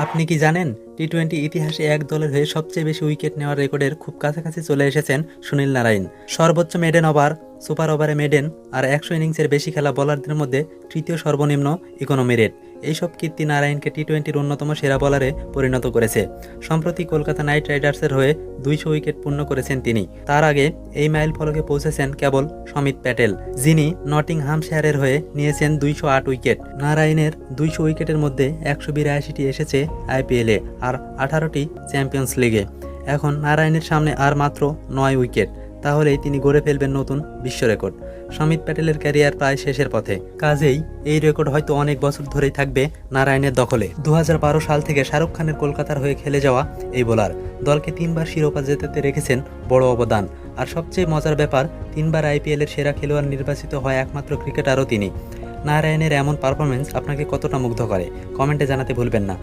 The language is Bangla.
আপনি কি জানেন টি-20 ইতিহাসে এক দলের হয়ে সবচেয়ে বেশি উইকেট নেওয়ার রেকর্ডের খুব কাছাকাছি চলে এসেছেন সুনীল নারাইন। সর্বোচ্চ মেডেন ওভার, সুপার ওভারে মেডেন আর 100 ইনিংসের বেশি খেলা বোলারদের মধ্যে তৃতীয় সর্বনিম্ন ইকোনমি রেট। এইসব কীর্তি নারাইনকে টি-20-র অন্যতম সেরা বোলারে পরিণত করেছে। সম্প্রতি কলকাতা নাইট রাইডার্সের হয়ে 200 উইকেট পূর্ণ করেছেন তিনি। তার আগে এই মাইল ফলকে পৌঁছেছেন কেবল সমিত প্যাটেল, যিনি নটিংহামশায়ারের হয়ে নিয়েছেন 208 উইকেট। নারাইনের 200 উইকেটের মধ্যে 182টি এসেছে আইপিএলে আর 18টি চ্যাম্পিয়ন্স লিগে। এখন নারাইনের সামনে আর মাত্র 9 উইকেট, তাহলেই তিনি গড়ে ফেলবেন নতুন বিশ্ব রেকর্ড। সমিত প্যাটেলের ক্যারিয়ার প্রায় শেষের পথে, কাজেই এই রেকর্ড হয়তো অনেক বছর ধরেই থাকবে নারাইনের দখলে। 2012 সাল থেকে শাহরুখ খানের কলকাতার হয়ে খেলে যাওয়া এই বোলার দলকে 3বার শিরোপা জেতাতে রেখেছেন বড় অবদান। আর সবচেয়ে মজার ব্যাপার, 3বার আইপিএলের সেরা খেলোয়াড় নির্বাচিত হয় একমাত্র ক্রিকেটারও তিনি। নারাইনের এমন পারফরমেন্স আপনাকে কতটা মুগ্ধ করে কমেন্টে জানাতে ভুলবেন না।